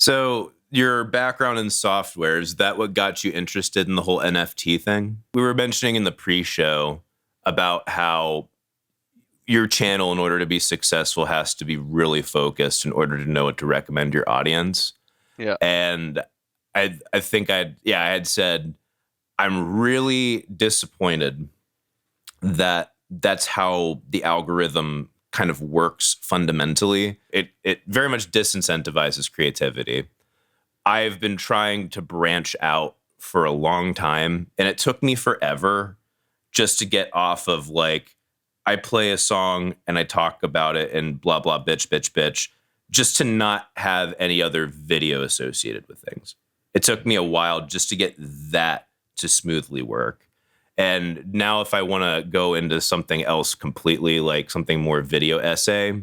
So your background in software, is that what got you interested in the whole NFT thing? We were mentioning in the pre-show about how your channel, in order to be successful, has to be really focused in order to know what to recommend your audience. Yeah. And I think I had said I'm really disappointed that that's how the algorithm kind of works fundamentally. It very much disincentivizes creativity. I've been trying to branch out for a long time, and it took me forever just to get off of like, I play a song and I talk about it and blah, blah, bitch, bitch, bitch, just to not have any other video associated with things. It took me a while just to get that to smoothly work. And now if I want to go into something else completely, like something more video essay,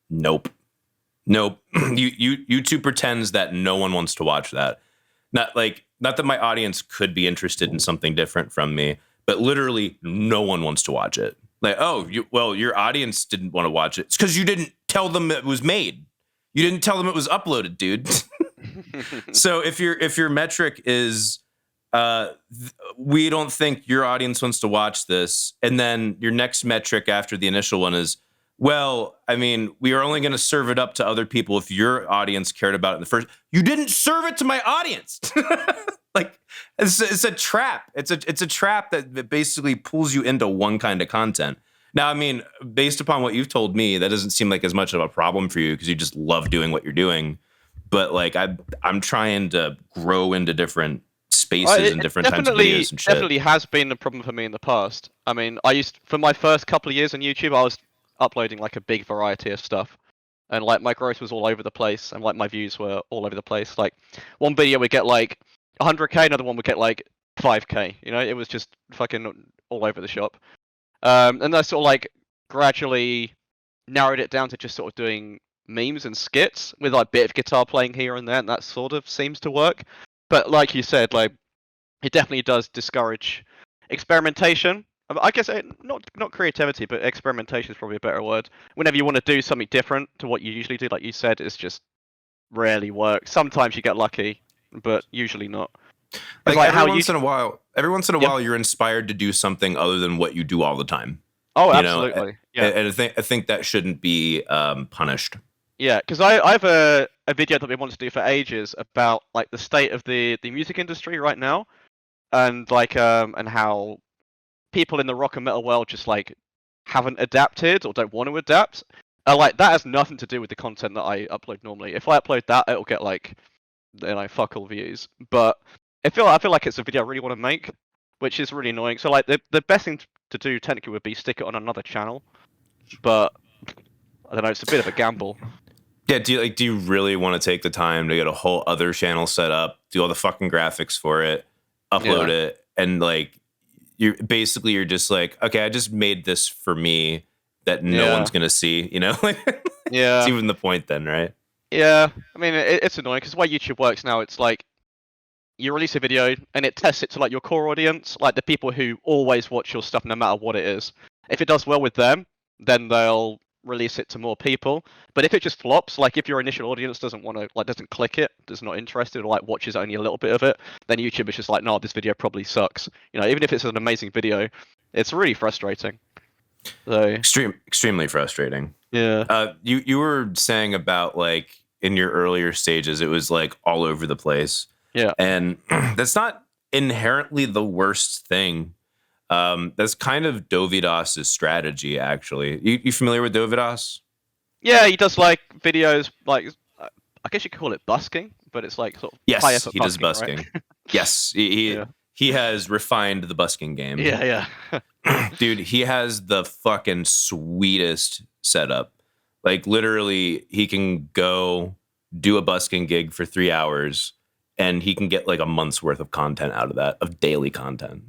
nope. YouTube pretends that no one wants to watch that. Not that my audience could be interested in something different from me, but literally no one wants to watch it. Like, oh, your audience didn't want to watch it. It's because you didn't tell them it was made. You didn't tell them it was uploaded, dude. So if your metric is, we don't think your audience wants to watch this, and then your next metric after the initial one is, well, I mean, we are only going to serve it up to other people if your audience cared about it in the first. You didn't serve it to my audience. Like, it's a trap. It's a trap that basically pulls you into one kind of content. Now, I mean, based upon what you've told me, that doesn't seem like as much of a problem for you because you just love doing what you're doing. But like, I'm trying to grow into different spaces and different types of videos and shit. Definitely has been a problem for me in the past. I mean, for my first couple of years on YouTube, I was uploading like a big variety of stuff, and like my growth was all over the place, and like my views were all over the place. Like one video would get like 100k, another one would get like 5k. You know, it was just fucking all over the shop. And I sort of like gradually narrowed it down to just sort of doing memes and skits with like a bit of guitar playing here and there, and that sort of seems to work. But like you said, like it definitely does discourage experimentation. I guess not creativity, but experimentation is probably a better word. Whenever you want to do something different to what you usually do, like you said, it's just rarely works. Sometimes you get lucky, but usually not. Like every once in a while, you're inspired to do something other than what you do all the time. Oh, absolutely. And I think that shouldn't be punished. Yeah, because I have a video that we wanted to do for ages about like the state of the music industry right now, and like and how people in the rock and metal world just like haven't adapted or don't want to adapt. Like that has nothing to do with the content that I upload normally. If I upload that, it'll get like, you know, fuck all views. But I feel like it's a video I really want to make, which is really annoying. So like the best thing to do technically would be stick it on another channel, but I don't know, it's a bit of a gamble. Yeah, do you really want to take the time to get a whole other channel set up, do all the fucking graphics for it, upload it, and like you're just like, okay, I just made this for me that no one's gonna see, you know? Yeah, it's even the point then, right? Yeah, I mean it's annoying because the way YouTube works now, it's like you release a video and it tests it to like your core audience, like the people who always watch your stuff no matter what it is. If it does well with them, then they'll release it to more people. But if it just flops, like if your initial audience doesn't click it, is not interested, or like watches only a little bit of it, then YouTube is just like, no, this video probably sucks. You know, even if it's an amazing video, it's really frustrating. So extremely frustrating. Yeah. You were saying about like in your earlier stages, it was like all over the place. Yeah. And that's not inherently the worst thing. That's kind of Dovidos's strategy, actually. You familiar with Dovidos? Yeah, he does like videos like, I guess you could call it busking, but it's like sort of high effort he does busking. Right? Yes, he has refined the busking game. Yeah. Dude, he has the fucking sweetest setup. Like literally, he can go do a busking gig for 3 hours, and he can get like a month's worth of content out of that, of daily content.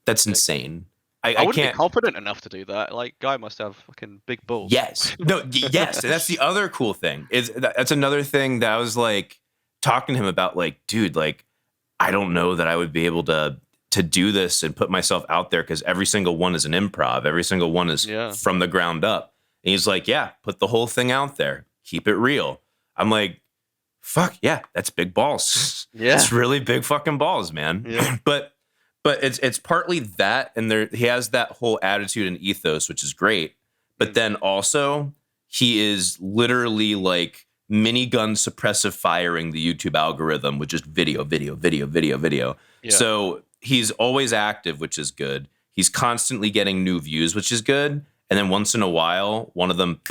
That's insane. I wouldn't be confident enough to do that. Like, guy must have fucking big balls. Yes. Yes. And that's the other cool thing. That's another thing that I was like talking to him about. Like, dude, like, I don't know that I would be able to do this and put myself out there because every single one is an improv. Every single one is from the ground up. And he's like, yeah, put the whole thing out there. Keep it real. I'm like, fuck yeah, that's big balls. Yeah. It's really big fucking balls, man. Yeah. But it's partly that, and he has that whole attitude and ethos, which is great. But then also he is literally like minigun suppressive firing the YouTube algorithm with just video. Yeah. So he's always active, which is good. He's constantly getting new views, which is good. And then once in a while, one of them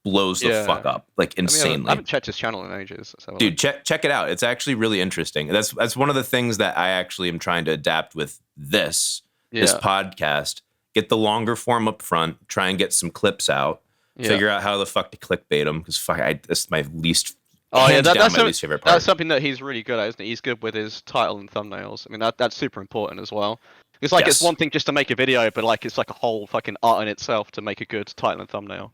blows the fuck up, like insanely. I haven't checked his channel in ages. Dude, check it out. It's actually really interesting. That's one of the things that I actually am trying to adapt with this podcast. Get the longer form up front, try and get some clips out, figure out how the fuck to clickbait them, because that's my least. Oh yeah, that's my least favorite part. That's something that he's really good at, isn't it? He's good with his title and thumbnails. I mean, that's super important as well. It's like it's one thing just to make a video, but like it's like a whole fucking art in itself to make a good title and thumbnail.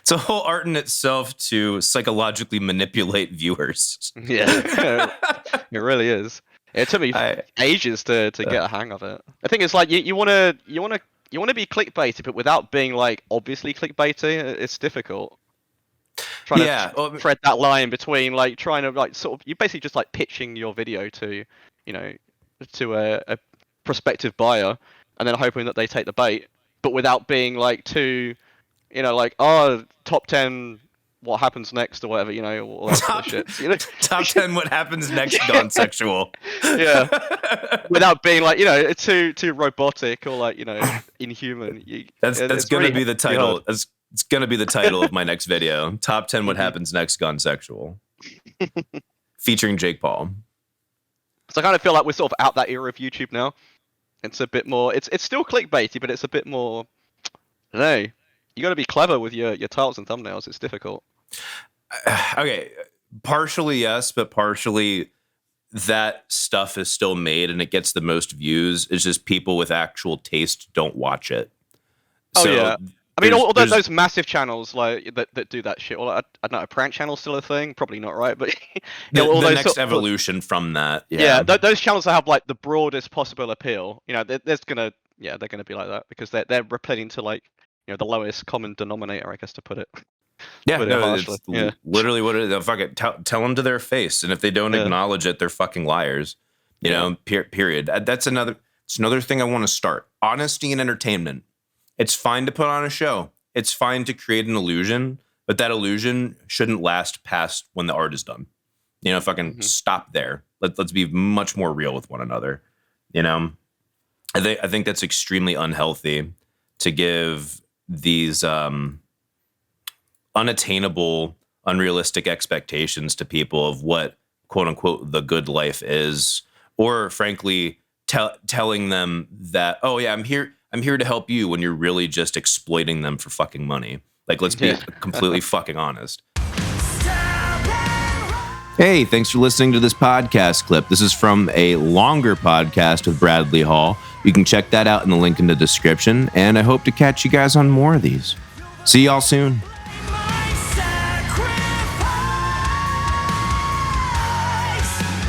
It's a whole art in itself to psychologically manipulate viewers. Yeah, it really is. It took me ages to get a hang of it. I think it's like you want to be clickbaity, but without being like obviously clickbaity. It's difficult. Trying to thread that line between like trying to like sort of you basically just like pitching your video to a prospective buyer and then hoping that they take the bait, but without being like too like top 10 what happens next or whatever, all that sort of shit. Top 10 what happens next gone sexual. Yeah. Without being like, too robotic or like, inhuman. That's going to be the title. It's going to be the title of my next video. Top 10 what happens next gone sexual. Featuring Jake Paul. So I kind of feel like we're sort of out that era of YouTube now. It's a bit more, it's still clickbaity, but it's a bit more, I don't know. You got to be clever with your titles and thumbnails. It's difficult. Okay, partially yes, but partially that stuff is still made and it gets the most views. It's just people with actual taste don't watch it. Oh yeah, I mean, all those massive channels like that do that shit. Well, I don't know, a prank channel still a thing? Probably not, right? But the next evolution from that. Yeah, those channels that have like the broadest possible appeal. They're gonna be like that because they're replaying to like. The lowest common denominator, I guess, to put it. Yeah, it's literally what it is. Fuck it, tell them to their face, and if they don't acknowledge it, they're fucking liars. Period. It's another thing I want to start. Honesty and entertainment. It's fine to put on a show. It's fine to create an illusion, but that illusion shouldn't last past when the art is done. Stop there. Let's be much more real with one another. I think that's extremely unhealthy to give these unattainable, unrealistic expectations to people of what quote unquote the good life is, or frankly telling them that, oh yeah, I'm here to help you, when you're really just exploiting them for fucking money. Like, let's be completely fucking honest. Hey, thanks for listening to this podcast clip. This is from a longer podcast with Bradley Hall. You can check that out in the link in the description, and I hope to catch you guys on more of these. See y'all soon.